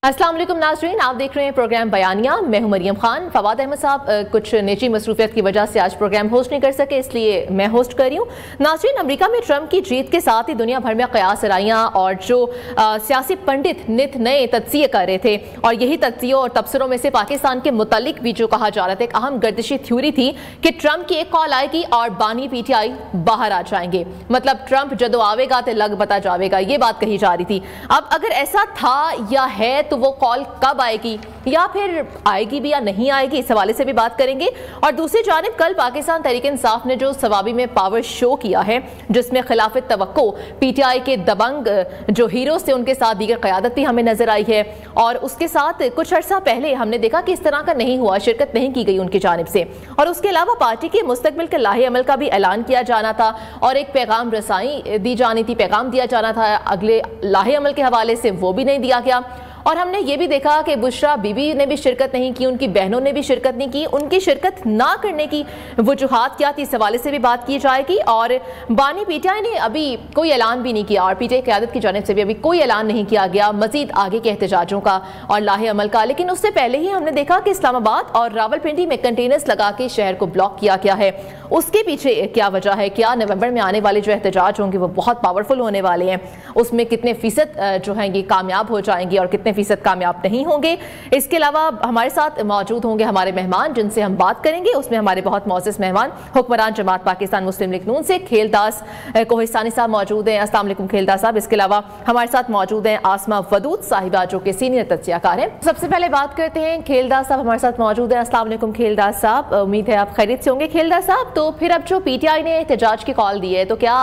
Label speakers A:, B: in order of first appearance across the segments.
A: अस्सलाम वालेकुम नाज़रीन, आप देख रहे हैं प्रोग्राम बयानिया। मैं हूं मरियम खान। फवाद अहमद साहब कुछ निजी मसरूफियत की वजह से आज प्रोग्राम होस्ट नहीं कर सके, इसलिए मैं होस्ट कर रही हूं। नाज़रीन, अमेरिका में ट्रंप की जीत के साथ ही दुनिया भर में क़यास आराइयाँ और जो सियासी पंडित नित नए तज्ज़िये कर रहे थे, और यही तज्ज़ियों और तबसरों में से पाकिस्तान के मुतालिक भी जो कहा जा रहा था, एक अहम गर्दिशी थ्योरी थी कि ट्रंप की एक कॉल आएगी और बानी PTI बाहर आ जाएंगे, मतलब ट्रंप जदों आवेगा तो लग बता जावेगा, ये बात कही जा रही थी। अब अगर ऐसा था या है तो वो कॉल कब आएगी, या फिर आएगी भी या नहीं आएगी, इस हवाले से भी बात करेंगे। और दूसरी जानिब कल पाकिस्तान तहरीक इंसाफ ने जो सवाबी में पावर शो किया है, जिसमें खिलाफ तवक्को PTI के दबंग जो हीरो थे उनके साथ दीगर क़यादत भी हमें नजर आई है, और उसके साथ कुछ अर्सा पहले हमने देखा कि इस तरह का नहीं हुआ, शिरकत नहीं की गई उनकी जानिब से। और उसके अलावा पार्टी के मुस्तकबिल के लाहे अमल का भी ऐलान किया जाना था और एक पैगाम रसाई दी जानी थी, पैगाम दिया जाना था अगले लाहे अमल के हवाले से, वो भी नहीं दिया गया। और हमने ये भी देखा कि बुशरा बीबी ने भी शिरकत नहीं की, उनकी बहनों ने भी शिरकत नहीं की। उनकी शिरकत ना करने की वजूहात क्या थी, इस हवाले से भी बात की जाएगी। और बानी PTI ने अभी कोई ऐलान भी नहीं किया, और PTI क़यादत की जानिब से भी अभी कोई ऐलान नहीं किया गया मजीद आगे के एहतजाजों का और लाहे अमल का। लेकिन उससे पहले ही हमने देखा कि इस्लामाबाद और रावलपिंडी में कंटेनर्स लगा के शहर को ब्लॉक किया गया है। उसके पीछे क्या वजह है? क्या नवंबर में आने वाले जो एहतजाज होंगे वो बहुत पावरफुल होने वाले हैं? उसमें कितने फीसद जो हैं ये कामयाब हो जाएंगे और कितने फीसद कामयाब नहीं होंगे? इसके अलावा हमारे साथ मौजूद होंगे हमारे मेहमान जिनसे हम बात करेंगे। उसमें हमारे बहुत मोअज़्ज़ज़ मेहमान हुक्मरान जमात पाकिस्तान मुस्लिम लीग नून से खेलदास कोहिस्तानी साहब मौजूद हैं। अस्सलाम वालेकुम खेलदास साहब। इसके अलावा हमारे साथ मौजूद हैं आसमा वदूद साहिबा जो कि सीनियर तज्ज़ियाकार हैं। सबसे पहले बात करते हैं खेलदास साहब हमारे साथ मौजूद हैं। अस्सलाम वालेकुम खेलदास साहब, उम्मीद है आप खैरियत से होंगे। खेलदास साहब, तो फिर अब जो PTI ने एहतजाज की कॉल दी है, तो क्या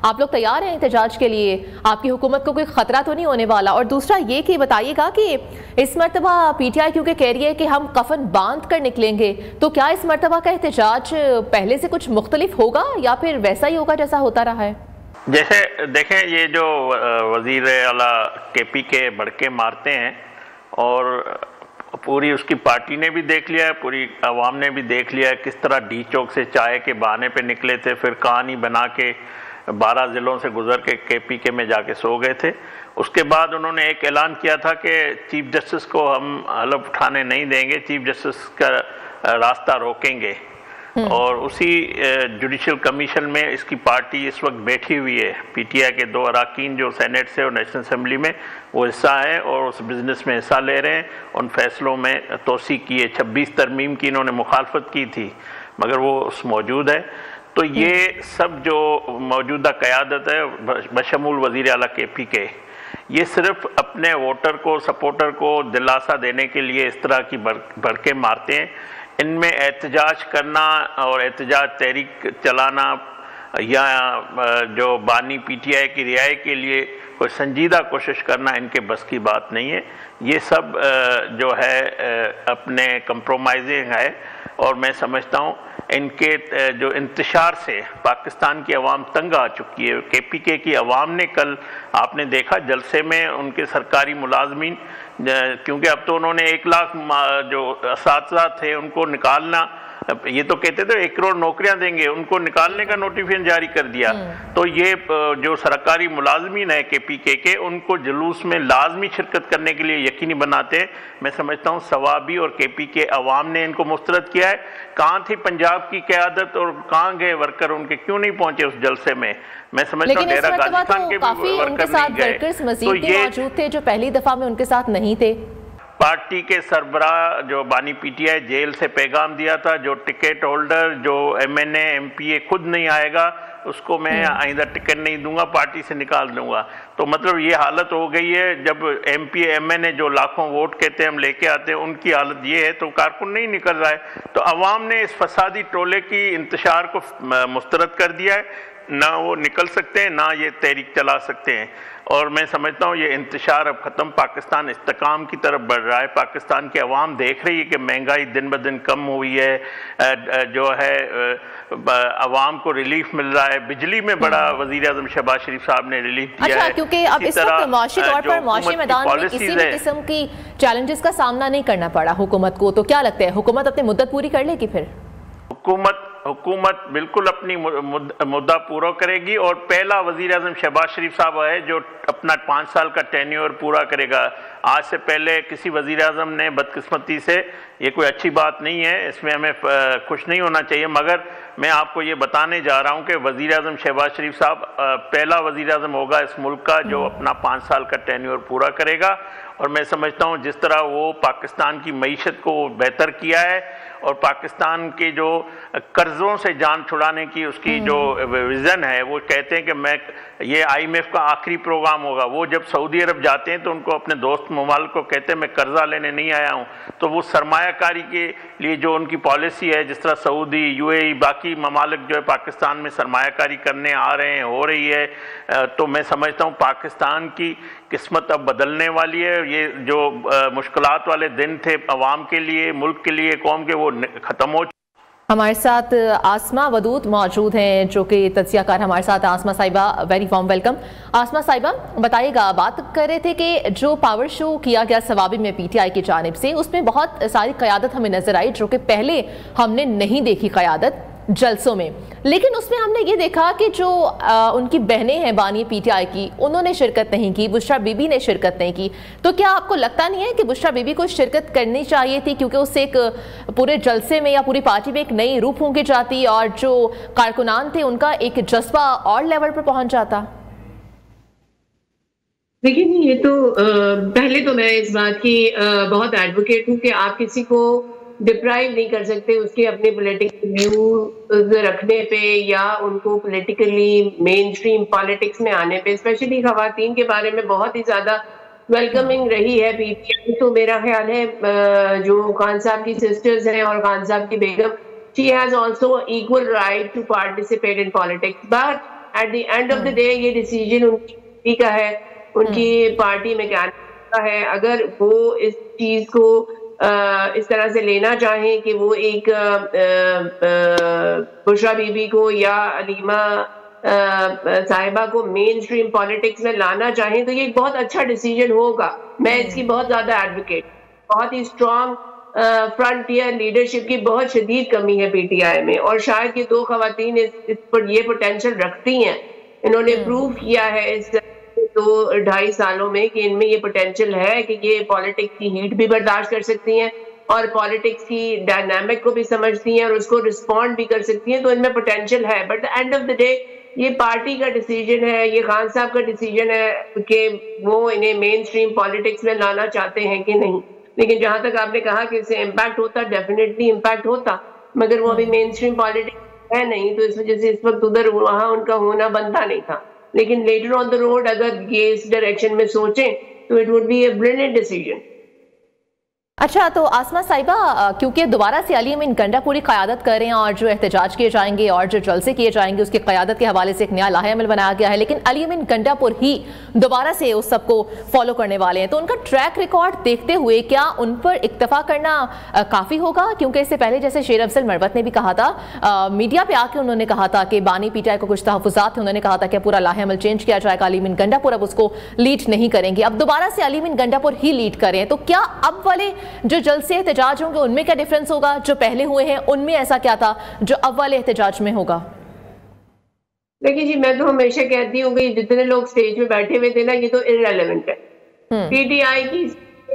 A: आप लोग तैयार हैं एहतजाज के लिए? आपकी हुकूमत को कोई खतरा तो नहीं होने वाला? और दूसरा ये कि बताइएगा कि इस मरतबा PTI क्योंकि कह रही है कि हम कफन बांध कर निकलेंगे, तो क्या इस मरतबा का एहतजाज पहले से कुछ मुख्तलिफ होगा या फिर वैसा ही होगा जैसा होता रहा है?
B: जैसे देखें, ये जो वजीर आला KP के भड़के मारते हैं, और पूरी उसकी पार्टी ने भी देख लिया है, पूरी आवाम ने भी देख लिया है किस तरह डी चौक से चाय के बहाने पे निकले थे, फिर कहानी बना के 12 ज़िलों से गुजर के KPK में जाके सो गए थे। उसके बाद उन्होंने एक ऐलान किया था कि चीफ जस्टिस को हम हलफ उठाने नहीं देंगे, चीफ जस्टिस का रास्ता रोकेंगे। और उसी जुडिशल कमीशन में इसकी पार्टी इस वक्त बैठी हुई है। PTI के 2 अरकान जो सेनेट से और नेशनल असम्बली में वो हिस्सा है और उस बिज़नेस में हिस्सा ले रहे हैं। उन फैसलों में तोसी की है, 26 तरमीम की इन्होंने मुखालफत की थी, मगर वो मौजूद है। तो ये सब जो मौजूदा क़यादत है बशमूल वज़ीर आला KP के, ये सिर्फ अपने वोटर को, सपोर्टर को दिलासा देने के लिए इस तरह की भड़के मारते हैं। इनमें एहतजाज करना और एहतजाज तहरीक चलाना या जो बानी PTI की रिहाई के लिए कोई संजीदा कोशिश करना इनके बस की बात नहीं है। ये सब जो है अपने कंप्रोमाइजिंग है, और मैं समझता हूँ इनके जो इंतशार से पाकिस्तान की आवाम तंग आ चुकी है। KPK की आवाम ने कल आपने देखा जलसे में उनके सरकारी मुलाजमीन, क्योंकि अब तो उन्होंने 1 लाख जो असातिज़ा थे उनको निकालना, ये तो कहते थे 1 करोड़ नौकरियां देंगे, उनको निकालने का नोटिफिकेशन जारी कर दिया। तो ये जो सरकारी मुलाजमीन है KPK के, उनको जुलूस में लाजमी शिरकत करने के लिए यकीनी बनाते हैं। मैं समझता हूँ सवाबी और KPK अवाम ने इनको मुस्तरद किया है। कहाँ थी पंजाब की क़यादत और कहाँ गए वर्कर, उनके क्यों नहीं पहुंचे उस जलसे में? मैं समझता हूँ डेरा गाजी खान के भी वर्कर नहीं गए। तो ये
A: मौजूद थे जो पहली दफा में उनके साथ नहीं थे।
B: पार्टी के सरबराह जो बानी PTI जेल से पैगाम दिया था, जो टिकट होल्डर, जो MNA MPA खुद नहीं आएगा उसको मैं आइंदा टिकट नहीं दूंगा, पार्टी से निकाल दूंगा। तो मतलब ये हालत हो गई है। जब MPA MNA जो लाखों वोट कहते हैं हम लेके आते हैं, उनकी हालत ये है तो कारकुन नहीं निकल रहा है। तो अवाम ने इस फसादी टोले की इंतशार को मुस्तरद कर दिया है, ना वो निकल सकते हैं ना ये तहरीक चला सकते हैं। और मैं समझता हूँ ये इंतशार अब ख़त्म, पाकिस्तान इस्तेकाम की तरफ बढ़ रहा है। पाकिस्तान की आवाम देख रही है कि महंगाई दिन ब दिन कम हुई है, जो है आवाम को रिलीफ मिल रहा है। बिजली में बड़ा वज़ीर आज़म शहबाज शरीफ साहब ने रिलीफ दिया है।
A: क्योंकि अब इस वक्त माशी तौर पर माशी मैदान में किसी भी किस्म की चैलेंजेस का सामना नहीं करना पड़ा हुकूमत को, तो क्या लगता है हुकूमत अपनी मुद्दत पूरी कर लेगी? फिर
B: हुकूमत हुकूमत बिल्कुल अपनी मुद्दा पूरा करेगी और पहला वज़ीर आज़म शहबाज शरीफ साहब है जो अपना 5 साल का टेन्योर पूरा करेगा। आज से पहले किसी वज़ीर आज़म ने बदकिस्मती से, ये कोई अच्छी बात नहीं है, इसमें हमें खुश नहीं होना चाहिए, मगर मैं आपको ये बताने जा रहा हूँ कि वज़ीर आज़म शहबाज शरीफ साहब पहला वज़ीर आज़म होगा इस मुल्क का जो अपना 5 साल का टेन्योर पूरा करेगा। और मैं समझता हूँ जिस तरह वो पाकिस्तान की मईशत को बेहतर किया है और पाकिस्तान के जो कर्ज़ों से जान छुड़ाने की उसकी जो विज़न है, वो कहते हैं कि ये IMF का आखिरी प्रोग्राम होगा। वो जब सऊदी अरब जाते हैं तो उनको अपने दोस्त ममालिक को कहते हैं मैं कर्जा लेने नहीं आया हूँ। तो वो सरमायाकारी के लिए जो उनकी पॉलिसी है, जिस तरह सऊदी, UAE, बाकी ममालिक जो है पाकिस्तान में सरमायाकारी करने आ रहे हैं, हो रही है, तो मैं समझता हूँ पाकिस्तान की किस्मत अब बदलने वाली है। ये जो मुश्किलात वाले दिन थे अवाम के लिए, मुल्क के लिए, कौम के, वो ख़त्म हो।
A: हमारे साथ आसमा वदूद मौजूद हैं जो कि तज्जियाकार हमारे साथ। आसमा साहिबा, वेरी वार्म वेलकम। आसमा साहिबा, बताइएगा, बात कर रहे थे कि जो पावर शो किया गया सवाबी में PTI की जानिब से, उसमें बहुत सारी क़यादत हमें नजर आई जो कि पहले हमने नहीं देखी क़यादत जलसों में। लेकिन उसमें हमने ये देखा कि जो उनकी बहनें हैं बानी PTI की, उन्होंने शिरकत नहीं की, बुशरा बीबी ने शिरकत नहीं की। तो क्या आपको लगता नहीं है कि बुशरा बीबी को शिरकत करनी चाहिए थी, क्योंकि उससे एक पूरे जलसे में या पूरी पार्टी में एक नई रूह फूंकी जाती और जो कारकुनान थे उनका एक जज्बा और लेवल पर पहुंच जाता?
C: देखिए, ये तो पहले तो मैं इस बात की बहुत एडवोकेट हूँ कि आप किसी को डिप्राइव नहीं कर सकते उसके अपने पॉलिटिकल व्यू रखने पे या उनको पॉलिटिकली मेन स्ट्रीम पॉलिटिक्स में आने पे। स्पेशली खवातीन के बारे में बहुत ही ज्यादा वेलकमिंग रही है PTI। तो मेरा ख्याल है जो खान साहब की सिस्टर्स हैं और खान साहब की बेगम, she has also equal right to participate in politics. But at the end of the day ये डिसीजन उनकी का है, उनकी पार्टी में क्या है। अगर वो इस चीज को इस तरह से लेना चाहें कि वो एक बुशरा बीबी को या अलीमा साहिबा को मेन स्ट्रीम पॉलिटिक्स में लाना चाहें, तो ये एक बहुत अच्छा डिसीजन होगा। मैं इसकी बहुत ज्यादा एडवोकेट, बहुत ही स्ट्रॉन्ग फ्रंटियर लीडरशिप की बहुत शदीद कमी है PTI में, और शायद ये दो खवातीन इस पर ये पोटेंशियल रखती हैं। इन्होंने प्रूव किया है इस 2-2.5 सालों में कि इनमें ये पोटेंशियल है कि ये पॉलिटिक्स की हीट भी बर्दाश्त कर सकती हैं और पॉलिटिक्स की डायनामिक को भी समझती हैं और उसको रिस्पॉन्ड भी कर सकती हैं। तो इनमें पोटेंशियल है। But at the end of the day ये पार्टी का डिसीजन है, ये खान साहब का डिसीजन है कि वो इन्हें मेन स्ट्रीम पॉलिटिक्स में लाना चाहते हैं कि नहीं। लेकिन जहां तक आपने कहा कि इससे इम्पैक्ट होता, डेफिनेटली इम्पैक्ट होता, मगर वो अभी मेन स्ट्रीम पॉलिटिक्स है नहीं, तो इस वजह से इस वक्त उधर वहां उनका होना बनता नहीं था। लेकिन लेटर ऑन द रोड अगर ये इस डायरेक्शन में सोचें तो it would be a brilliant decision.
A: अच्छा, तो आसमा साहिबा, क्योंकि दोबारा से अली अमीन गंडा पूरी क़यादत कर रहे हैं और जो एहतजाज किए जाएंगे और जो जलसे किए जाएंगे उसकी क़यादत के हवाले से एक नया लाहेअमल बनाया गया है, लेकिन अली अमीन गंडापुर ही दोबारा से उस सबको फॉलो करने वाले हैं, तो उनका ट्रैक रिकॉर्ड देखते हुए क्या उन पर इक्तफा करना काफ़ी होगा? क्योंकि इससे पहले जैसे शेर अफजल मरवत ने भी कहा था, मीडिया पर आके उन्होंने कहा था कि बानी PTI को कुछ तहफ़्फ़ुज़ात थे, उन्होंने कहा था कि पूरा लाहेअमल चेंज किया जाएगा, अली अमीन गंडापुर अब उसको लीड नहीं करेंगे। अब दोबारा से अली अमीन गंडापुर ही लीड करें, तो क्या अब वाले जो जलसे एहतजाज होंगे उनमें क्या डिफरेंस होगा? जो पहले हुए हैं उनमें ऐसा क्या था जो अब वाले एहतजाज में होगा?
C: देखिए जी, मैं तो हमेशा कहती हूँ कि जितने लोग स्टेज में बैठे हुए थे ना, ये तो इररेलेवेंट है। PTI की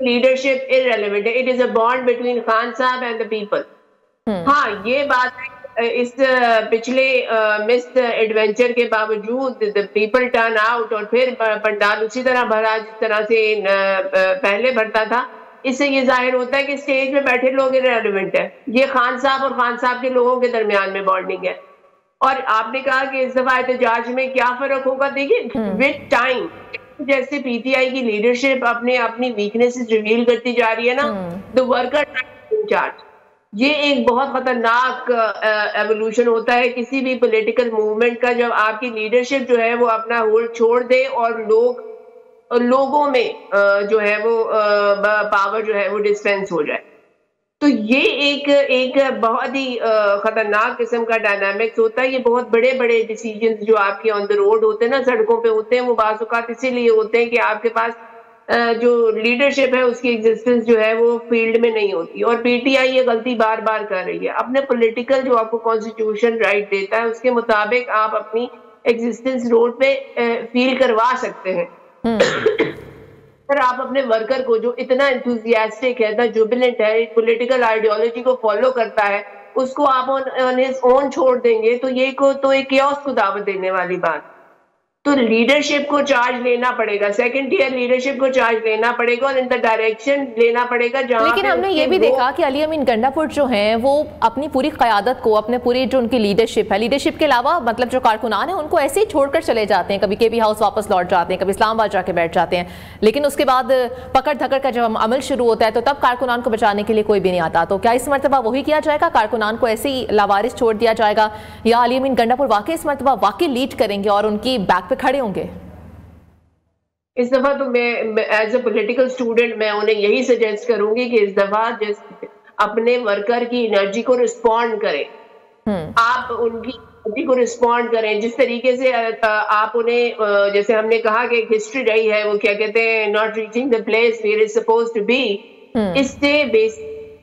C: लीडरशिप इररेलेवेंट है। It is a bond between Khan साहब एंड द पीपल। हाँ, ये बात है, इस पिछले मिस्ड एडवेंचर के बावजूद द पीपल टर्न आउट और फिर पंडाल उसी तरह भरा जिस तरह से पहले भरता था। इससे ये जाहिर होता है कि स्टेज में बैठे लोग इररिलेवेंट है। ये खान साहब और खान साहब के लोगों के दरमियान में बॉन्डिंग है। और आपने कहा कि इस दफा एहतजाज में क्या फर्क होगा? देखिए, विद टाइम जैसे PTI की लीडरशिप अपनी वीकनेसेस रिवील करती जा रही है ना, द वर्कर इंचार्ज, ये एक बहुत खतरनाक एवोल्यूशन होता है किसी भी पॉलिटिकल मूवमेंट का, जब आपकी लीडरशिप जो है वो अपना होल्ड छोड़ दे और लोगों में जो है वो पावर जो है वो डिस्पेंस हो जाए। तो ये एक बहुत ही खतरनाक किस्म का डायनामिक्स होता है। ये बहुत बड़े बड़े डिसीजंस जो आपके ऑन द रोड होते हैं ना, सड़कों पे होते हैं, वो बाज़ औक़ात इसीलिए होते हैं कि आपके पास जो लीडरशिप है उसकी एग्जिस्टेंस जो है वो फील्ड में नहीं होती। और पीटीआई ये गलती बार बार कर रही है। अपने पॉलिटिकल जो आपको कॉन्स्टिट्यूशन राइट देता है उसके मुताबिक आप अपनी एग्जिस्टेंस रोड पे फील करवा सकते हैं। पर आप अपने वर्कर को जो इतना एंथुसियास्टिक है, इतना जुबिलेंट है, पॉलिटिकल आइडियोलॉजी को फॉलो करता है, उसको आप ऑन हिज ओन छोड़ देंगे तो ये एक केओस को दावत देने वाली बात। तो लीडरशिप को चार्ज लेना पड़ेगा, सेकंड टियर लीडरशिप को चार्ज लेना पड़ेगा और इन द डायरेक्शन लेना पड़ेगा जहां।
A: लेकिन हमने ये भी देखा कि अली अमीन गंडापुर जो हैं वो अपनी पूरी क़यादत को, अपने पूरी जो उनकी लीडरशिप है, लीडरशिप के अलावा मतलब जो कारकुनान है उनको ऐसे ही छोड़कर चले जाते हैं। कभी केपी हाउस वापस लौट जाते हैं, कभी इस्लामाबाद जाके बैठ जाते हैं, लेकिन उसके बाद पकड़ धकड़ का जब अमल शुरू होता है तो तब कारकुनान को बचाने के लिए कोई भी नहीं आता। तो क्या इस मरतबा वही किया जाएगा, कारकुनान को ऐसे ही लावारिस छोड़ दिया जाएगा, या अली अमीन गंडापुर वाकई इस मरतबा वाकई लीड करेंगे और उनकी बैक पे खड़े होंगे?
C: इस दफा तो मैं एज ए पॉलिटिकल स्टूडेंट मैं उन्हें यही सजेस्ट करूंगी कि इस दफा अपने वर्कर की एनर्जी को रिस्पॉन्ड करें। आप उनकी एनर्जी को रिस्पॉन्ड करें जिस तरीके से आप उन्हें, जैसे हमने कहा कि हिस्ट्री रही है, वो क्या कहते हैं, not reaching the place where is supposed to be. इससे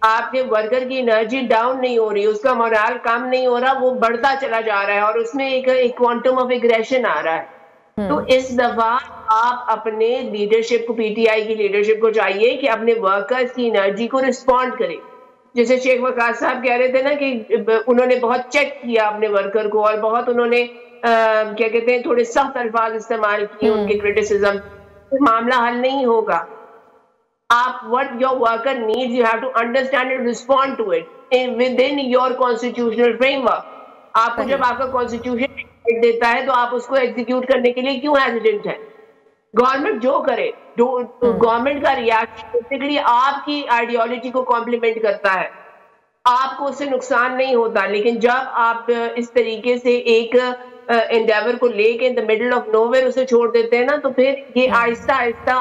C: आपके वर्कर की एनर्जी डाउन नहीं हो रही, उसका मोरल कम नहीं हो रहा, वो बढ़ता चला जा रहा है और उसमें एक क्वांटम ऑफ एग्रेशन आ रहा है। तो इस दफा आप अपने लीडरशिप को, पीटीआई की लीडरशिप को चाहिए कि अपने वर्कर्स की एनर्जी को रिस्पॉन्ड करें। जैसे शेख वकास साहब कह रहे थे ना कि उन्होंने बहुत चेक किया अपने वर्कर को और बहुत उन्होंने क्या कहते हैं, थोड़े सख्त अल्फाज इस्तेमाल किए उनके क्रिटिसिज्म। मामला हल नहीं होगा। आप what your worker needs you have to understand and respond to it within your constitutional framework. आपको जब आपका कॉन्स्टिट्यूशन देता है तो आप उसको एग्जीक्यूट करने के लिए क्यों हेजिटेंट है? गवर्नमेंट जो करे, गवर्नमेंट का रिएक्शन बेसिकली आपकी आइडियोलॉजी को कॉम्प्लीमेंट करता है, आपको उससे नुकसान नहीं होता। लेकिन जब आप इस तरीके से एक एंडेवर को लेके in the middle of nowhere उसे छोड़ देते हैं ना, तो फिर ये आहिस्ता आहिस्ता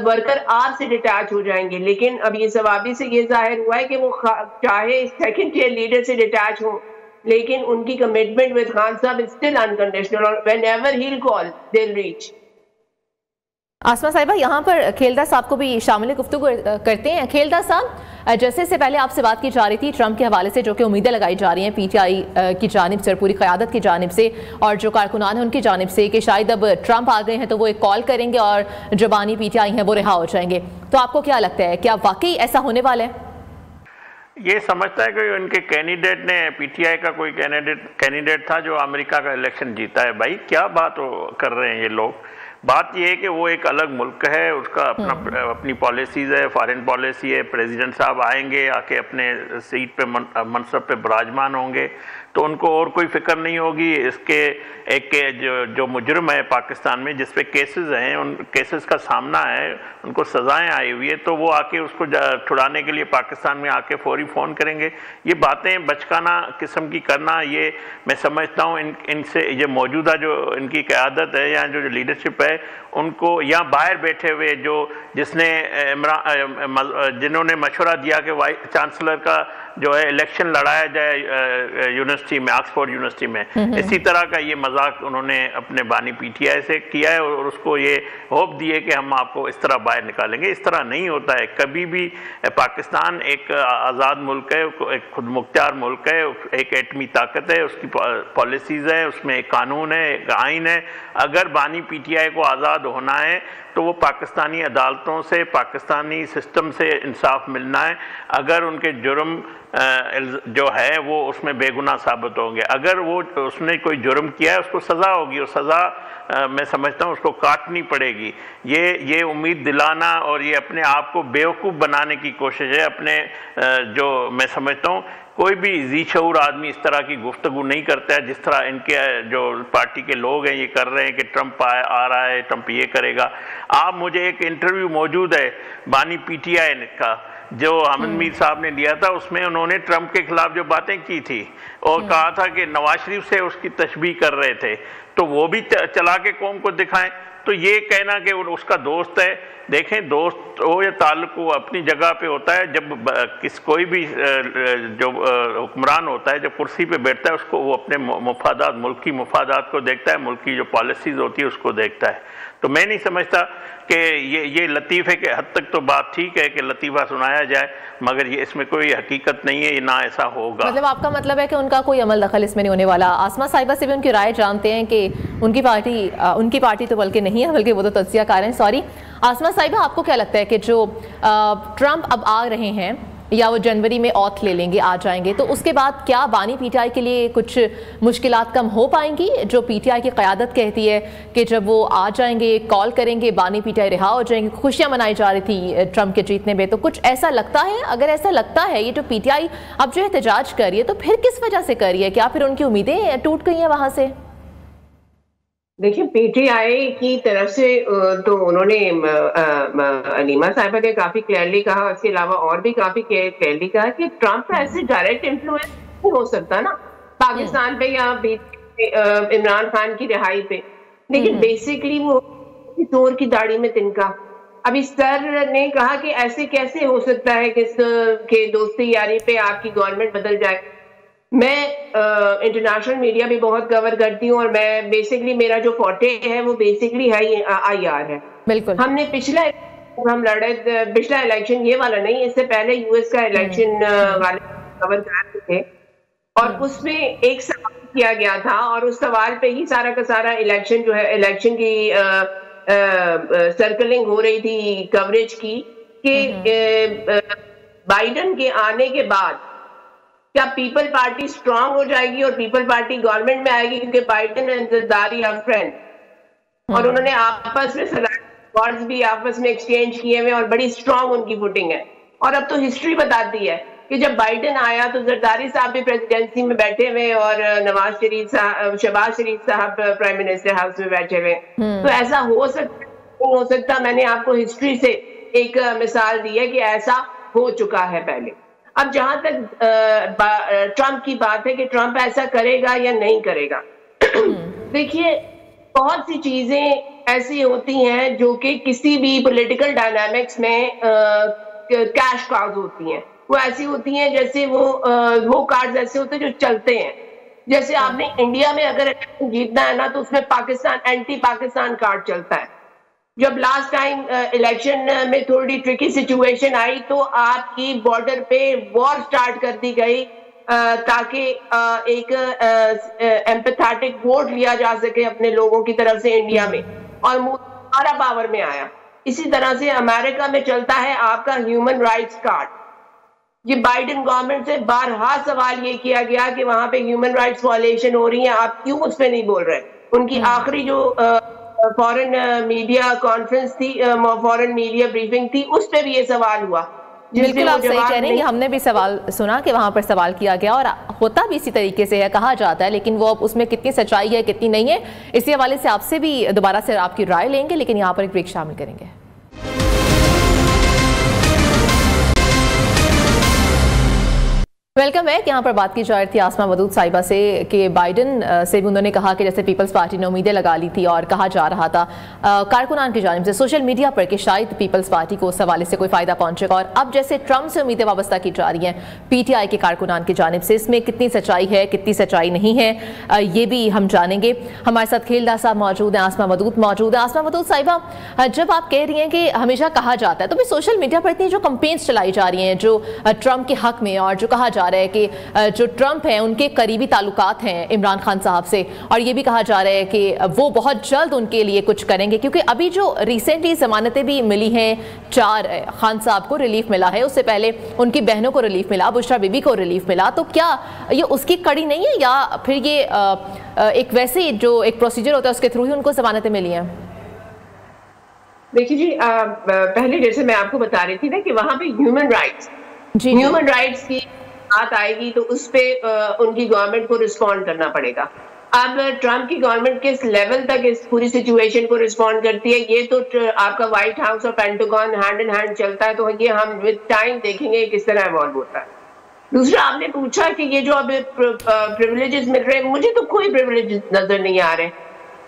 C: वर्कर आपसे डिटैच हो जाएंगे। लेकिन अब ये सवाबी से ये जाहिर हुआ है कि वो चाहे सेकंड टियर लीडर से डिटैच हो, लेकिन उनकी कमिटमेंट विद खान साहब इज स्टिल अनकंडीशनल और whenever he will call they will reach.
A: Asma साहिबा, यहाँ पर खेलदा साहब को भी शामिल गुफ्तगू करते हैं। खेलदा साहब, जैसे से पहले आपसे बात की जा रही थी ट्रंप के हवाले से, जो कि उम्मीदें लगाई जा रही हैं पीटीआई की जानिब से और पूरी क़यादत की जानिब से और जो कारकुनान हैं उनकी जानिब से, कि शायद अब ट्रंप आ गए हैं तो वो एक कॉल करेंगे और जो बानी पीटीआई हैं वो रिहा हो जाएंगे। तो आपको क्या लगता है, क्या वाकई ऐसा होने वाला है?
B: ये समझता है कि उनके कैंडिडेट ने, पीटीआई का कोई कैंडिडेट था जो अमेरिका का इलेक्शन जीता है। भाई क्या बात कर रहे हैं ये लोग। बात ये है कि वो एक अलग मुल्क है, उसका अपनी पॉलिसीज़ है, फॉरेन पॉलिसी है। प्रेसिडेंट साहब आएंगे, आके अपने सीट पे मनसब पे विराजमान होंगे तो उनको और कोई फिक्र नहीं होगी। इसके एक जो मुजरिम है पाकिस्तान में, जिस पे केसेस हैं, उन केसेस का सामना है, उनको सज़ाएं आई हुई है, तो वो आके उसको छुड़ाने के लिए पाकिस्तान में आके फौरी फ़ोन करेंगे। ये बातें बचकाना किस्म की करना, ये मैं समझता हूँ इनसे, ये मौजूदा जो इनकी क़यादत है या जो लीडरशिप है उनको, या बाहर बैठे हुए जिन्होंने मशवरा दिया कि वाइस चांसलर का जो है इलेक्शन लड़ाया जाए यूनिवर्सिटी में, ऑक्सफोर्ड यूनिवर्सिटी में, इसी तरह का ये मजाक उन्होंने अपने बानी पीटीआई से किया है और उसको ये होप दिए कि हम आपको इस तरह बाहर निकालेंगे। इस तरह नहीं होता है कभी भी। पाकिस्तान एक आज़ाद मुल्क है, एक खुद मुख्तार मुल्क है, एक एटमी ताकत है, उसकी पॉलिसीज़ है, उसमें एक कानून है, एक आइन है। अगर बानी पीटीआई को आज़ाद होना है तो वो पाकिस्तानी अदालतों से, पाकिस्तानी सिस्टम से इंसाफ मिलना है। अगर उनके जुर्म जो है वो उसमें बेगुनाह साबित होंगे, अगर वो उसने कोई जुर्म किया है उसको सज़ा होगी और सज़ा मैं समझता हूँ उसको काटनी पड़ेगी। ये उम्मीद दिलाना और ये अपने आप को बेवकूफ़ बनाने की कोशिश है। अपने जो मैं समझता हूँ कोई भी जी शऊर आदमी इस तरह की गुफ्तगू नहीं करता है जिस तरह इनके जो पार्टी के लोग हैं ये कर रहे हैं कि ट्रंप आ रहा है, ट्रंप ये करेगा। आप मुझे एक इंटरव्यू मौजूद है बानी पीटीआई का जो हामिद मीर साहब ने लिया था, उसमें उन्होंने ट्रंप के खिलाफ जो बातें की थी और कहा था कि नवाज शरीफ से उसकी तशबीह कर रहे थे, तो वो भी चला के कौम को दिखाएं। तो ये कहना कि उसका दोस्त है, देखें दोस्त हो या ताल्लुक हो अपनी जगह पे होता है। जब कोई भी जो हुक्मरान होता है, जब कुर्सी पे बैठता है, उसको वो अपने मुफादात, मुल्क की मुफादात को देखता है, मुल्क की जो पॉलिसीज़ होती है उसको देखता है। तो मैं नहीं समझता कि ये लतीफ़े के हद तक तो बात ठीक है कि लतीफ़ा सुनाया जाए, मगर ये इसमें कोई हकीकत नहीं है, ना ऐसा होगा।
A: मतलब आपका मतलब है कि उनका कोई अमल दखल इसमें नहीं होने वाला। आसमा साहिबा से भी उनकी राय जानते हैं कि उनकी पार्टी तो बल्कि नहीं है, बल्कि वो तो तज्जियाकार हैं। सॉरी आसमा साहिबा, आपको क्या लगता है कि जो ट्रंप अब आ रहे हैं या वो जनवरी में ऑथ ले लेंगे, आ जाएंगे, तो उसके बाद क्या बानी पीटीआई के लिए कुछ मुश्किलात कम हो पाएंगी? जो पीटीआई की क़यादत कहती है कि जब वो आ जाएंगे, कॉल करेंगे, बानी पीटीआई रिहा हो जाएंगे, खुशियां मनाई जा रही थी ट्रंप के जीतने में, तो कुछ ऐसा लगता है? अगर ऐसा लगता है, ये जो पीटीआई अब जो एहतजाज कर रही है, तो फिर किस वजह से कर रही है? क्या फिर उनकी उम्मीदें टूट गई हैं वहां से?
C: देखिए, पीटीआई की तरफ से तो उन्होंने अलीमा साहिबा ने काफी क्लियरली कहा, उसके अलावा और भी काफी क्लियरली कहा कि ट्रंप का ऐसे डायरेक्ट इन्फ्लुएंस नहीं हो सकता ना पाकिस्तान पे या इमरान खान की रिहाई पे। लेकिन बेसिकली वो चोर की दाढ़ी में तिनका। अभी सर ने कहा कि ऐसे कैसे हो सकता है कि दोस्ती यारी पे आपकी गवर्नमेंट बदल जाए। मैं इंटरनेशनल मीडिया भी बहुत कवर करती हूँ और मैं बेसिकली मेरा जो फोटे है वो बेसिकली है IR है।
A: बिल्कुल।
C: हमने पिछला इलेक्शन, ये वाला नहीं, इससे पहले US का इलेक्शन वाले कवर कर रहे थे और उसमें एक सवाल किया गया था और उस सवाल पे ही सारा का सारा इलेक्शन जो है, इलेक्शन की सर्कलिंग हो रही थी, कवरेज की, कि बाइडन के आने के बाद क्या पीपल पार्टी स्ट्रांग हो जाएगी और पीपल पार्टी गवर्नमेंट में आएगी, क्योंकि Biden and Zardari are friend और उन्होंने आपस में वर्ड्स भी आपस में एक्सचेंज किए हुए और बड़ी स्ट्रांग उनकी फुटिंग है। और अब तो हिस्ट्री बताती है कि जब बाइडन आया तो ज़रदारी साहब भी प्रेसिडेंसी में बैठे हुए और शहबाज शरीफ साहब प्राइम मिनिस्टर हाउस में बैठे हुए। तो ऐसा हो सकता, मैंने आपको हिस्ट्री से एक मिसाल दी है कि ऐसा हो चुका है पहले। अब जहां तक ट्रंप की बात है कि ट्रंप ऐसा करेगा या नहीं करेगा, देखिए बहुत सी चीजें ऐसी होती हैं जो कि किसी भी पॉलिटिकल डायनामिक्स में कैश कार्ड होती हैं। वो ऐसी होती हैं जैसे वो कार्ड ऐसे होते हैं जो चलते हैं। जैसे आपने इंडिया में अगर जीतना है ना, तो उसमें पाकिस्तान, एंटी पाकिस्तान कार्ड चलता है। जब लास्ट टाइम इलेक्शन में थोड़ी ट्रिकी सिचुएशन आई तो आपकी बॉर्डर पे वॉर स्टार्ट कर दी गई ताकि एक एम्पैथेटिक वोट लिया जा सके अपने लोगों की तरफ से इंडिया में, और हमारा पावर में आया। इसी तरह से अमेरिका में चलता है आपका ह्यूमन राइट्स कार्ड। ये बाइडेन गवर्नमेंट से बारहा सवाल ये किया गया कि वहां पे ह्यूमन राइट्स वायलेशन हो रही है, आप क्यों उस पर नहीं बोल रहे। उनकी आखिरी जो फॉरेन मीडिया कॉन्फ्रेंस थी, फॉरेन मीडिया ब्रीफिंग थी, उस पे भी ये सवाल हुआ।
A: बिल्कुल आप सही कह रहे हैं, हमने भी सवाल सुना कि वहां पर सवाल किया गया और होता भी इसी तरीके से है, कहा जाता है, लेकिन वो अब उसमें कितनी सच्चाई है कितनी नहीं है, इसी हवाले से आपसे भी दोबारा से आपकी राय लेंगे, लेकिन यहाँ पर एक ब्रेक शामिल करेंगे। Welcome back. यहाँ पर बात की जा रही थी आसमा मदूद साहिबा से कि बाइडन से भी उन्होंने कहा कि जैसे पीपल्स पार्टी ने उम्मीदें लगा ली थी और कहा जा रहा था कारकुनान की जानिब से सोशल मीडिया पर कि शायद पीपल्स पार्टी को उस हवाले से कोई फ़ायदा पहुंचेगा, और अब जैसे ट्रंप से उम्मीदें वाबस्ता की जा रही हैं पीटीआई के कारकुनान की जानिब से, इसमें कितनी सच्चाई है कितनी सच्चाई नहीं है, ये भी हम जानेंगे। हमारे साथ खेलदार साहब मौजूद हैं, आसमा मदूद मौजूद है। आसमा मदूद साहिबा, जब आप कह रही हैं कि हमेशा कहा जाता है, तो भी सोशल मीडिया पर इतनी जो कंपेन्स चलाई जा रही हैं जो ट्रंप के हक में, और जो कहा जा रहा है कि जो ट्रंप हैं उनके करीबी ताल्लुकात हैं इमरान खान साहब से, और ये भी कहा जा रहा है कि वो बहुत जल्द उनके लिए कुछ करेंगे, क्योंकि अभी जो रिसेंटली जमानतें भी मिली हैं, 4 खान साहब को रिलीफ मिला है, उससे पहले उनकी बहनों को रिलीफ मिला, बुशरा बीबी को रिलीफ मिला, तो क्या ये उसकी कड़ी नहीं है या फिर ये एक वैसे जो एक प्रोसीजर होता है उसके थ्रू ही उनको जमानतें मिली हैं?
C: देखिए जी, पहले जैसे मैं आपको बता रही थी ना कि वहां पे ह्यूमन राइट्स की बात आएगी तो उस पे उनकी गवर्नमेंट को रिस्पॉन्ड करना पड़ेगा। अब ट्रंप की गवर्नमेंट किस लेवल तक इस पूरी सिचुएशन को रिस्पॉन्ड करती है, ये तो आपका व्हाइट हाउस और पेंटागन हैंड इन हैंड चलता है, तो ये हम विद टाइम देखेंगे किस तरह इवॉल्व होता है। दूसरा, आपने पूछा कि ये जो अब प्रिविलेजेस मिल रहे हैं, मुझे तो कोई प्रिविलेजेस नजर नहीं आ रहे।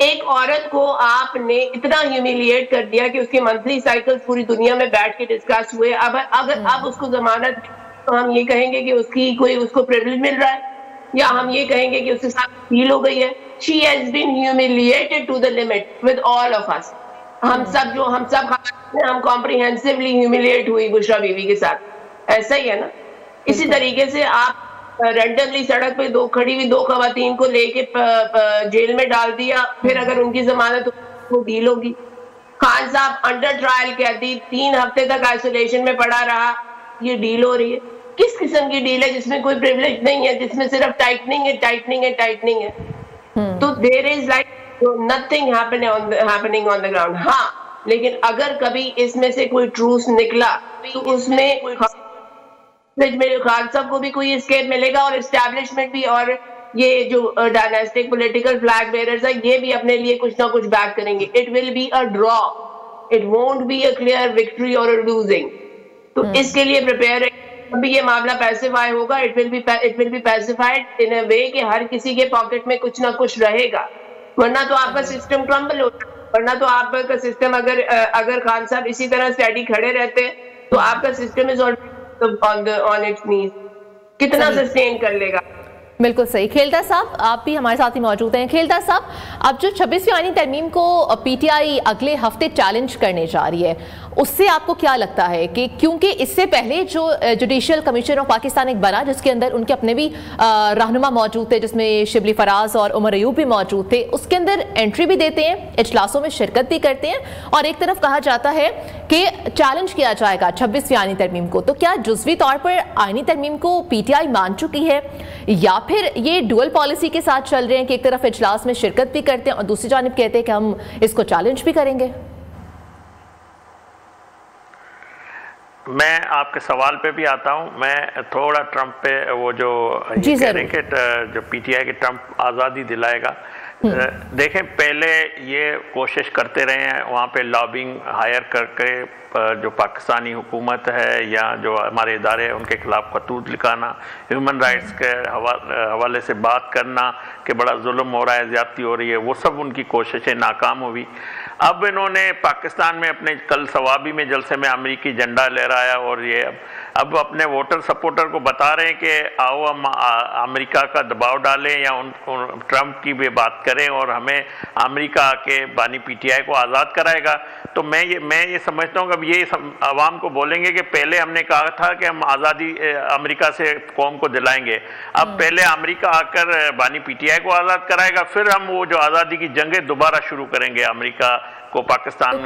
C: एक औरत को आपने इतना ह्यूमिलिएट कर दिया कि उसके मंथली साइकिल्स पूरी दुनिया में बैठ के डिस्कस हुए। अब उसको जमानत, तो हम ये कहेंगे कि उसको प्रिविलेज मिल रहा है, या हम ये कहेंगे कि उसके साथ डील हो गई है। She has been humiliated to the limit with all of us. हम सब हम कॉम्प्रिहेंसिवली ह्यूमिलिएट हुई बुशरा बीवी के साथ, ऐसा ही है ना। इसी तरीके से आप रैंडमली सड़क पे खड़ी हुई दो खवातीन को लेके जेल में डाल दिया, फिर अगर उनकी जमानत वो डील होगी। खान साहब अंडर ट्रायल कैदी 3 हफ्ते तक आइसोलेशन में पड़ा रहा, ये डील हो रही है। किस किस्म की डील है जिसमें कोई प्रिविलेज नहीं है, जिसमें सिर्फ टाइटनिंग है। तो there is like nothing happening on the ground. हाँ, लेकिन अगर कभी इसमें से कोई ट्रूस निकला तो उसमें खान साहब को भी कोई एस्केप मिलेगा और एस्टैब्लिशमेंट भी, और ये जो डायनेस्टिक पॉलिटिकल फ्लैग बेयरर्स है ये भी अपने लिए कुछ ना कुछ बैक करेंगे। It will be a draw, it won't be a clear victory और अ लूजिंग। तो इसके लिए प्रिपेयर है। अभी ये मामला पैसिफाई होगा, इट विल बी पैसिफाइड इन अ वे कि हर किसी के पॉकेट में कुछ ना कुछ रहेगा, वरना तो आपका सिस्टम क्रम्बल होता है। वरना तो आपका सिस्टम अगर खान साहब इसी तरह स्टडी खड़े रहते तो आपका सिस्टम इज ऑन इट्स नीज, कितना सस्टेन कर लेगा।
A: बिल्कुल सही। खेलदार साहब आप भी हमारे साथ ही मौजूद हैं। खेलदार साहब, अब जो 26वीं आईनी तरमीम को पीटीआई अगले हफ्ते चैलेंज करने जा रही है, उससे आपको क्या लगता है कि क्योंकि इससे पहले जो जुडिशियल कमीशन ऑफ पाकिस्तान एक बना जिसके अंदर उनके अपने भी रहनुमा मौजूद थे, जिसमें शिबली फराज और उमर अयूब भी मौजूद थे, उसके अंदर एंट्री भी देते हैं, इजलासों में शिरकत भी करते हैं, और एक तरफ कहा जाता है कि चैलेंज किया जाएगा 26वीं आईनी तरमीम को, तो क्या जुज़वी तौर पर आईनी तरमीम को पीटीआई मान चुकी है या फिर ये डुअल पॉलिसी के साथ चल रहे हैं कि एक तरफ इजलास में शिरकत भी करते हैं और दूसरी जानिब कहते हैं कि हम इसको चैलेंज भी करेंगे?
B: मैं आपके सवाल पे भी आता हूं। मैं थोड़ा ट्रंप पे वो जो ये कह रहे हैं कि जो पीटीआई के ट्रंप आज़ादी दिलाएगा, देखें पहले ये कोशिश करते रहे हैं वहाँ पे लॉबिंग हायर करके जो पाकिस्तानी हुकूमत है या जो हमारे इदारे हैं उनके खिलाफ खतूत लिखाना, ह्यूमन राइट्स के हवाले से बात करना कि बड़ा जुल्म हो रहा है, ज़्यादती हो रही है, वो सब उनकी कोशिशें नाकाम हुई। अब इन्होंने पाकिस्तान में अपने कल सवाबी में जलसे में अमेरिकी झंडा लहराया और ये अब अपने वोटर सपोर्टर को बता रहे हैं कि आओ हम अमेरिका का दबाव डालें या ट्रंप की भी बात करें और हमें अमेरिका आके बानी पीटीआई को आज़ाद कराएगा। तो मैं ये समझता हूँ कि अब ये आवाम को बोलेंगे कि पहले हमने कहा था कि हम आज़ादी अमेरिका से कौम को दिलाएंगे, अब पहले अमेरिका आकर बानी पीटीआई को आज़ाद कराएगा, फिर हम वो जो आज़ादी की जंगें दोबारा शुरू करेंगे अमेरिका को पाकिस्तान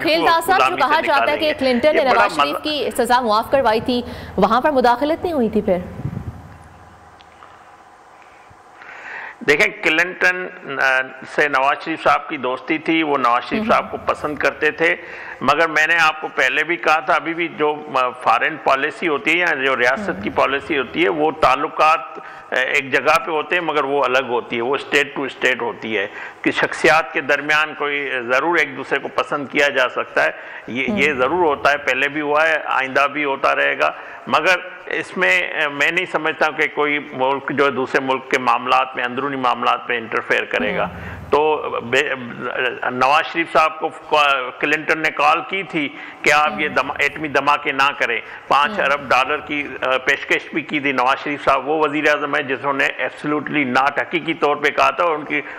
A: खेलदार साहब, जो कहा जाता है कि क्लिंटन ने नवाज शरीफ की सजा मुआफ करवाई थी, वहां पर मुदाखलत नहीं हुई थी फिर?
B: देखें, क्लिंटन से नवाज शरीफ साहब की दोस्ती थी, वो नवाज शरीफ साहब को पसंद करते थे, मगर मैंने आपको पहले भी कहा था अभी भी जो फॉरेन पॉलिसी होती है या जो रियासत की पॉलिसी होती है वो ताल्लुकात एक जगह पे होते हैं मगर वो अलग होती है, वो स्टेट टू स्टेट होती है कि शख्सियात के दरमियान कोई ज़रूर एक दूसरे को पसंद किया जा सकता है, ये ज़रूर होता है, पहले भी हुआ है, आइंदा भी होता रहेगा। मगर इसमें मैं नहीं समझता कि कोई मुल्क जो दूसरे मुल्क के मामलात में, अंदरूनी मामलात में इंटरफेयर करेगा। तो नवाज शरीफ साहब को क्लिंटन ने कॉल की थी कि आप ये एटमी धमाके ना करें, $5 अरब की पेशकश भी की थी नवाज शरीफ साहब, वो वजीर आज़म है जिन्होंने एब्सोल्युटली नॉट हकीकी तौर पे कहा था,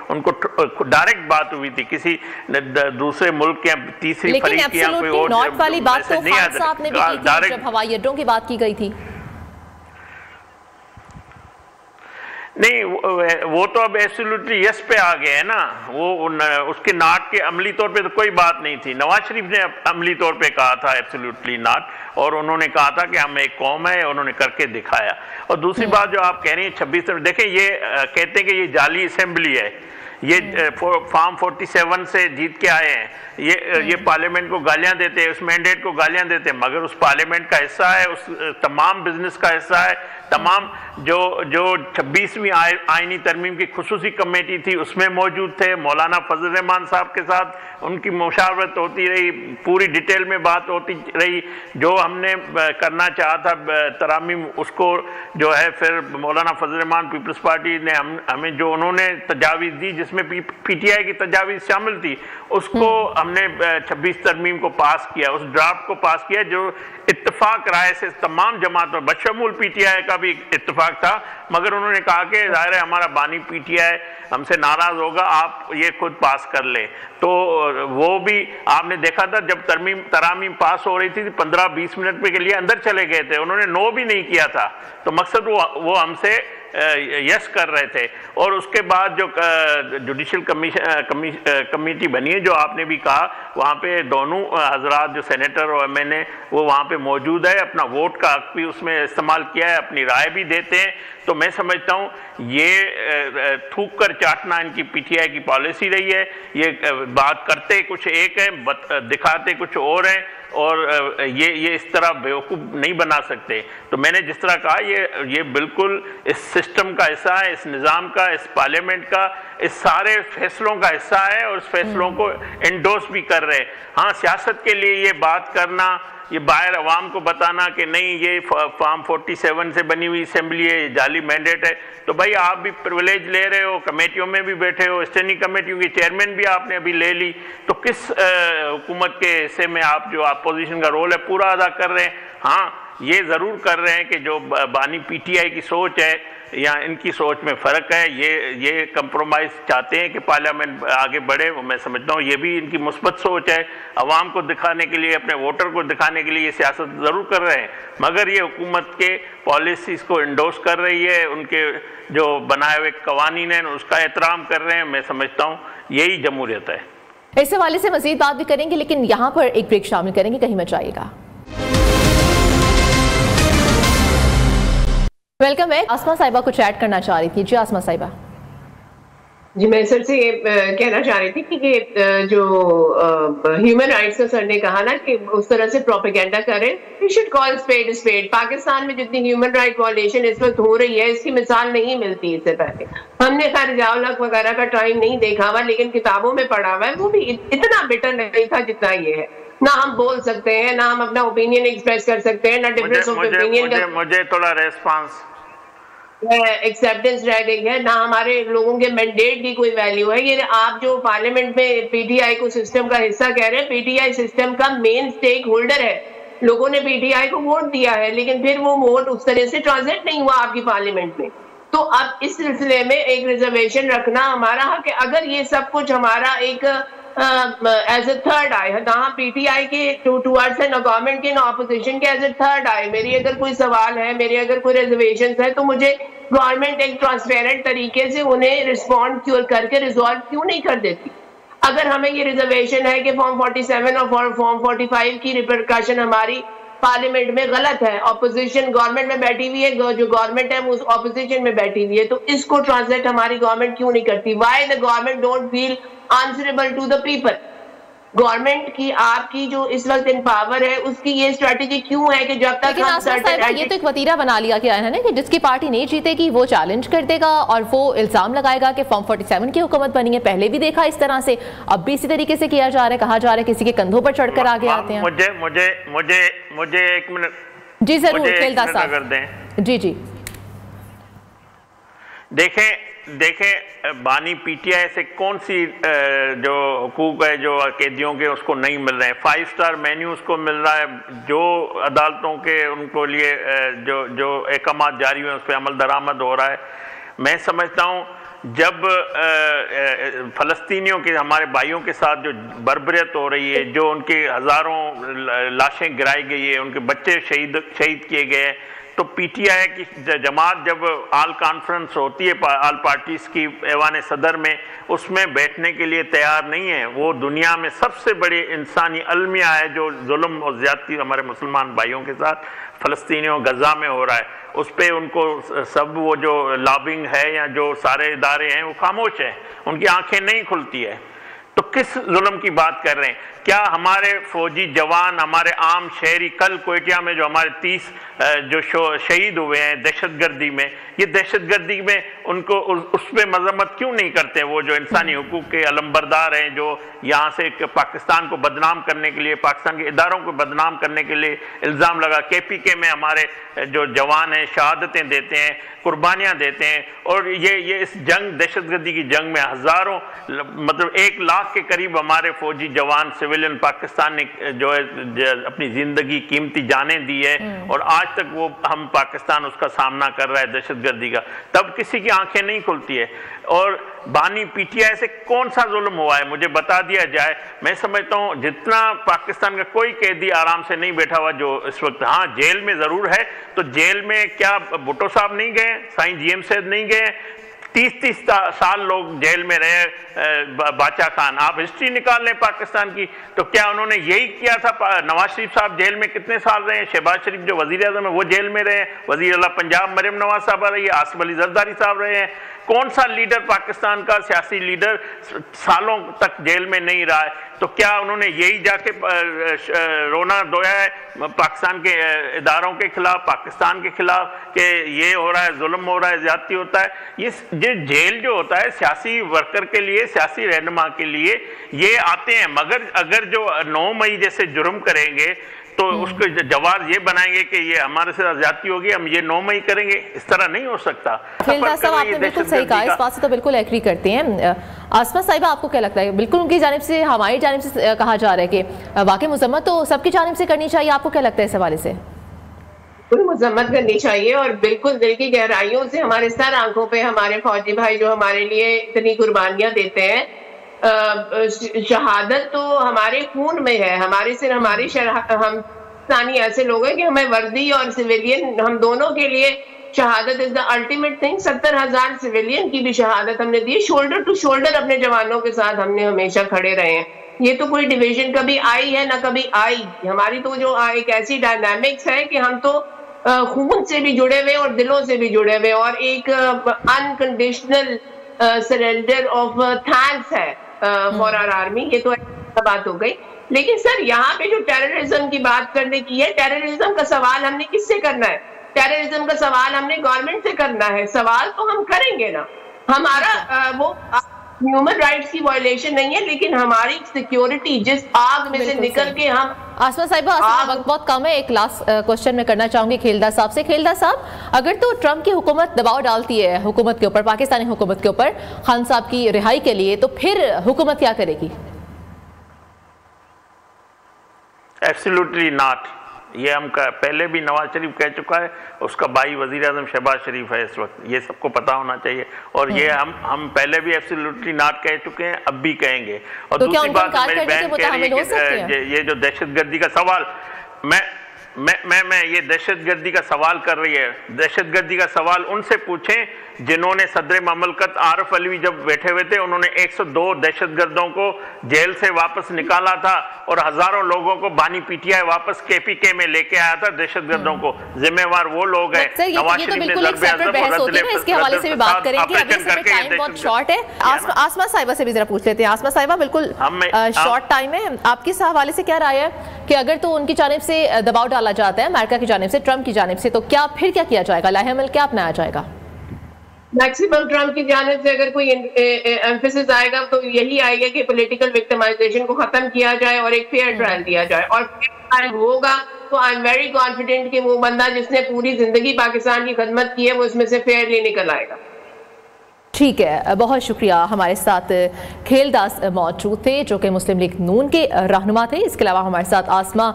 B: उनको डायरेक्ट बात हुई थी, किसी दूसरे मुल्क या तीसरी फरीक या कोई और
A: नॉट वाली बात तो खान साहब ने भी की थी जब हवाई अड्डों की बात की गई थी।
B: नहीं, वो तो अब एब्सोल्युटली यस पे आ गए हैं ना, वो उसके नाट के अमली तौर पे तो कोई बात नहीं थी। नवाज शरीफ ने अमली तौर पे कहा था एब्सोल्युटली नाट, और उन्होंने कहा था कि हम एक कौम है, उन्होंने करके दिखाया। और दूसरी बात जो आप कह रही हैं 26 देखें, ये कहते हैं कि ये जाली असेंबली है, ये फॉर्म 47 से जीत के आए हैं, ये पार्लियामेंट को गालियां देते हैं, उस मैंडेट को गालियां देते हैं, मगर उस पार्लियामेंट का हिस्सा है, उस तमाम बिजनेस का हिस्सा है, तमाम जो 26वीं आईनी तरमीम की खुसूसी कमेटी थी उसमें मौजूद थे, मौलाना फजल रहमान साहब के साथ उनकी मुशावरत होती रही, पूरी डिटेल में बात होती रही, जो हमने करना चाहा था तरामीम उसको जो है फिर मौलाना फजल रहमान पीपल्स पार्टी ने हमें जो उन्होंने तजावीज़ दी जिसमें पीटीआई की तजावीज़ शामिल थी, उसको हमने 26 तरमीम को पास किया, उस ड्राफ्ट को पास किया जो इत्तेफाक राय से तमाम जमातों बशमूल पीटीआई का भी इत्तेफाक था, मगर उन्होंने कहा कि जाहिर है हमारा बानी पीटीआई हमसे नाराज होगा, आप ये खुद पास कर ले। तो वो भी आपने देखा था जब तरामीम पास हो रही थी 15-20 मिनट के लिए अंदर चले गए थे, उन्होंने नो भी नहीं किया था। तो मकसद वो हमसे यस कर रहे थे। और उसके बाद जो जुडिशल कमेटी बनी है, जो आपने भी कहा, वहाँ पे दोनों हजरात जो सेनेटर और एमएनए वो वहाँ पे मौजूद है, अपना वोट का हक भी उसमें इस्तेमाल किया है, अपनी राय भी देते हैं। तो मैं समझता हूँ ये थूक कर चाटना इनकी पीटीआई की पॉलिसी रही है। ये बात करते कुछ एक है, दिखाते कुछ और हैं, और ये इस तरह बेवकूफ़ नहीं बना सकते। तो मैंने जिस तरह कहा, ये बिल्कुल इस सिस्टम का हिस्सा है, इस निज़ाम का, इस पार्लियामेंट का, इस सारे फैसलों का हिस्सा है, और इस फैसलों को एंडोर्स भी कर रहे हैं। हाँ, सियासत के लिए ये बात करना, ये बाहर अवाम को बताना कि नहीं ये फॉर्म 47 से बनी हुई असेंबली है, ये जाली मैंडेट है, तो भाई आप भी प्रिविलेज ले रहे हो, कमेटियों में भी बैठे हो, स्टैंडिंग कमेटियों की चेयरमैन भी आपने अभी ले ली, तो किस हुकूमत के हिस्से में आप जो अपोजिशन का रोल है पूरा अदा कर रहे हैं। हाँ, ये ज़रूर कर रहे हैं कि जो बानी पीटीआई की सोच है या इनकी सोच में फ़र्क है, ये कंप्रोमाइज़ चाहते हैं कि पार्लियामेंट आगे बढ़े। मैं समझता हूँ ये भी इनकी मुस्बत सोच है, अवाम को दिखाने के लिए, अपने वोटर को दिखाने के लिए ये सियासत ज़रूर कर रहे हैं, मगर ये हुकूमत के पॉलिसीज़ को इंडोर्स कर रही है, उनके जो बनाए हुए कवानीन हैं उसका एहतराम कर रहे हैं। मैं समझता हूँ यही जमहूरियत है।
A: इस हवाले से मज़ीद बात भी करेंगे, लेकिन यहाँ पर एक ब्रेक शामिल करेंगे, कहीं मत जाइएगा। वेलकम है। आसमा साहिबा कुछ ऐड करना चाह रही थी। जी आसमा साहिबा।
C: जी, मैं सर से कहना चाह रही थी कि जो ह्यूमन राइट्स का सर ने कहा ना कि उस तरह से प्रोपेगेंडा करें, we should call spade spade. Pakistan में जितनी ह्यूमन राइट वायलेशन इस वक्त हो रही है, इसकी मिसाल नहीं मिलती इससे पहले। हमने खैर जियाउल हक वगैरह का टाइम नहीं देखा हुआ, लेकिन किताबों में पढ़ा हुआ है, वो भी इतना बेटर नहीं था जितना ये है। ना हम बोल सकते हैं, ना हम अपना ओपिनियन एक्सप्रेस कर सकते हैं, ना डिफरेंस ऑफ ओपिनियन।
B: मुझे थोड़ा रेस्पॉन्स
C: एक्सेप्टेंस रह गई है, ना हमारे लोगों के मैंडेट की कोई वैल्यू है। ये आप जो पार्लियामेंट में पीटीआई को सिस्टम का हिस्सा कह रहे हैं, पीटीआई सिस्टम का मेन स्टेक होल्डर है। लोगों ने पीटीआई को वोट दिया है, लेकिन फिर वो वोट उस तरह से ट्रांसलेट नहीं हुआ आपकी पार्लियामेंट में। तो अब इस सिलसिले में एक रिजर्वेशन रखना हमारा हक है। अगर ये सब कुछ हमारा एक एज ए थर्ड आई, ना पीटीआई के टूवर्ड्स है, ना गवर्नमेंट के, ना ऑपोजिशन के, एज ए थर्ड आई मेरी अगर कोई सवाल है, मेरे अगर कोई रिजर्वेशन है, तो मुझे गवर्नमेंट एक ट्रांसपेरेंट तरीके से उन्हें रिस्पॉन्ड करके रिजॉल्व क्यों नहीं कर देती। अगर हमें ये रिजर्वेशन है कि फॉर्म 47 और फॉर्म 45 की रिपरकशन हमारी पार्लियामेंट में गलत है, ऑपोजिशन गवर्नमेंट में बैठी हुई है, जो गवर्नमेंट है वो ऑपोजिशन में बैठी हुई है, तो इसको ट्रांसलेट हमारी गवर्नमेंट क्यों नहीं करती? Why the government don't feel answerable to the people? Government की आपकी जो इस वक्त इन पावर है, उसकी ये स्ट्रेटेजी क्यों है कि जब तक हम
A: ये तो एक वतीरा बना लिया गया है ना कि जिसकी पार्टी नहीं जीतेगी वो चैलेंज कर देगा और वो इल्जाम लगाएगा कि फॉर्म 47 की हुकूमत बनी है। पहले भी देखा इस तरह से, अब भी इसी तरीके से किया जा रहा है, कहा जा रहा है किसी के कंधों पर चढ़कर आगे आते हैं।
B: मुझे 1 मिनट
A: जी जरूर खेलदार साहब। जी जी
B: देखें बानी पीटीआई से कौन सी जो हुकूक है जो कैदियों के उसको नहीं मिल रहे हैं। 5 स्टार मेन्यू उसको मिल रहा है, जो अदालतों के उनको लिए जो अहकामात जारी हुए उस पर अमल दरामद हो रहा है। मैं समझता हूँ जब फ़लस्तीनियों के हमारे भाइयों के साथ जो बर्बरियत हो रही है, जो उनकी हज़ारों लाशें गिराई गई है, उनके बच्चे शहीद किए गए हैं, तो पीटीआई की जमात जब आल कॉन्फ्रेंस होती है आल पार्टीज़ की ऐवान सदर में, उसमें बैठने के लिए तैयार नहीं है। वो दुनिया में सबसे बड़ी इंसानी अलमिया है जो जुल्म और ज़्यादती हमारे मुसलमान भाइयों के साथ फ़लस्तीनियों गज़ा में हो रहा है, उस पर उनको सब वो जो लॉबिंग है या जो सारे इदारे हैं वो खामोश हैं, उनकी आंखें नहीं खुलती है। तो किस जुल्म की बात कर रहे हैं? क्या हमारे फौजी जवान, हमारे आम शहरी, कल कोयटिया में जो हमारे 30 जो शहीद हुए हैं दहशतगर्दी में, ये दहशतगर्दी में उनको उस पर मजम्मत क्यों नहीं करते? वो जो इंसानी हुकूक के अलमबरदार हैं, जो यहाँ से पाकिस्तान को बदनाम करने के लिए, पाकिस्तान के इदारों को बदनाम करने के लिए इल्ज़ाम लगा। KPK में हमारे जो जवान हैं शहादतें देते हैं, कुर्बानियाँ देते हैं, और ये इस जंग, दहशतगर्दी की जंग में हज़ारों, मतलब 1 लाख के करीब हमारे फौजी जवान सिविल सिविलियन पाकिस्तान ने जो है अपनी जिंदगी कीमती जानें दी है और आज तक वो हम पाकिस्तान उसका सामना कर रहा है दहशतगर्दी का, तब किसी की आंखें नहीं खुलती है। और बानी पीटीआई से कौन सा जुल्म हुआ है मुझे बता दिया जाए। मैं समझता हूँ जितना पाकिस्तान का कोई कैदी आराम से नहीं बैठा हुआ जो इस वक्त, हाँ जेल में जरूर है, तो जेल में क्या भुट्टो साहब नहीं गए, साईं जीएम सैयद नहीं गए, 30-30 साल लोग जेल में रहे, बाचा खान, आप हिस्ट्री निकाल लें पाकिस्तान की, तो क्या उन्होंने यही किया था? नवाज शरीफ साहब जेल में कितने साल रहे हैं, शहबाज शरीफ जो वजीर आजम है वो जेल में रहे हैं, वजीर आला पंजाब मरियम नवाज साहब रही है, आसिफ अली जरदारी साहब रहे हैं। कौन सा लीडर पाकिस्तान का सियासी लीडर सालों तक जेल में नहीं रहा है? तो क्या उन्होंने यही जाके रोना धोया है पाकिस्तान के इदारों के खिलाफ, पाकिस्तान के खिलाफ कि ये हो रहा है, जुल्म हो रहा है, ज्यादती होता है? ये जेल जो होता है सियासी वर्कर के लिए, सियासी रहनुमा के लिए ये आते हैं, मगर अगर जो 9 मई जैसे जुर्म करेंगे तो उसको जवाब ये बनाएंगे कि ये हमारे से ज्यादती होगी, हम ये 9 मई करेंगे, इस तरह नहीं हो सकता।
A: खेलदार साहब आपने बिल्कुल सही कहा, इस बात से तो बिल्कुल एग्री करते हैं। आसमा साहिबा आपको क्या लगता है? बिल्कुल उनकी जानिब से, हमारी जानिब से कहा जा रहा है कि वाकई मजम्मत तो सबकी जानिब से करनी चाहिए, आपको क्या लगता है इस हवाले से?
C: मजम्मत करनी चाहिए और बिल्कुल दिल की गहराइयों से हमारे सर आंखों पे हमारे फौजी भाई जो हमारे लिए इतनी कुर्बानियां देते हैं, शहादत तो हमारे खून में है, हमारे सिर्फ हमारी हम पाकिस्तानी ऐसे लोग हैं कि हमें वर्दी और सिविलियन हम दोनों के लिए शहादत is the ultimate thing. 70,000 civilian की भी शहादत हमने दी, शोल्डर टू शोल्डर अपने जवानों के साथ हमने हमेशा खड़े रहे हैं। ये तो कोई डिवीजन कभी आई है ना कभी आई, हमारी तो जो एक ऐसी डायनामिक्स है कि हम तो खून से भी जुड़े हुए और दिलों से भी जुड़े हुए और एक अनकंडीशनल सरेंडर ऑफ थैंक्स है फॉर आवर आर्मी। ये तो बात हो गई, लेकिन सर यहाँ पे जो टेररिज्म की बात करने की है, टेररिज्म का सवाल हमने किससे करना है? टेररिज्म का सवाल हमने गवर्नमेंट से करना है। सवाल तो हम करेंगे ना, हमारा वो ह्यूमन राइट्स की वायलेशन नहीं है, लेकिन हमारी सिक्योरिटी जिस आग में से निकल के हम।
A: आसमा साहिबा वक्त बहुत कम है, एक लास्ट क्वेश्चन मैं करना चाहूंगी खेलदार साहब से। खेलदार साहब, अगर तो ट्रंप की हुकूमत दबाव डालती है हुकूमत के ऊपर, पाकिस्तानी हुकूमत के ऊपर खान साहब की रिहाई के लिए, तो फिर हुकूमत क्या करेगी?
B: Absolutely not. ये हम पहले भी नवाज शरीफ कह चुका है, उसका भाई वजीर आजम शहबाज शरीफ है इस वक्त, ये सबको पता होना चाहिए। और ये हम पहले भी एब्सोल्युटली नॉट कह चुके हैं, अब भी कहेंगे। और
A: तो
B: दूसरी बात मेरी बहन कह रही है कि ये जो दहशतगर्दी का सवाल, मैं ये दहशतगर्दी का सवाल कर रही है, दहशतगर्दी का सवाल उनसे पूछें जिन्होंने सदर ममलकत आरिफ अलवी जब बैठे हुए थे, उन्होंने 102 दहशतगर्दों को जेल से वापस निकाला था और हजारों लोगों को बानी पीटीआई वापस केपीके में लेके आया था। दहशतगर्दों को जिम्मेवार वो लोग हैं।
A: नवाज शरीफ ने इसके हवाले से भी बात करेंगे, अभी टाइम बहुत शॉर्ट है। आसमा साहिबा से भी जरा पूछ लेते हैं। आसमा साहिबा, बिल्कुल शॉर्ट टाइम है, आपकी इस हवाले से क्या राय है कि अगर तो उनकी जानिब से दबाव डाला जाता है अमेरिका की जानिब से, ट्रंप की जानिब से, तो क्या फिर क्या किया जाएगा? लाहेमल क्या अपनाया जाएगा?
C: मैक्सिमम ट्रंप की जानिब से अगर कोई एम्फेसिस आएगा तो यही आएगा कि पॉलिटिकल विक्टिमाइजेशन को खत्म किया जाए और एक फेयर ट्रायल दिया जाए, और फेयर ट्रायल होगा तो आई एम वेरी कॉन्फिडेंट कि वो बंदा जिसने पूरी जिंदगी पाकिस्तान की खदमत की है वो इसमें से फेयरली निकल आएगा।
A: ठीक है, बहुत शुक्रिया। हमारे साथ खेलदास मौजूद थे जो कि मुस्लिम लीग नून के रहनुमा थे। इसके अलावा हमारे साथ आसमा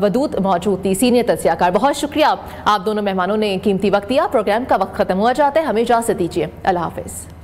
A: वदूद मौजूद थी, सीनियर तज्जियाकार। बहुत शुक्रिया आप दोनों मेहमानों ने कीमती वक्त दिया। प्रोग्राम का वक्त खत्म हुआ जाता है, हमें इजाज़त दीजिए। अल्लाह हाफिज़।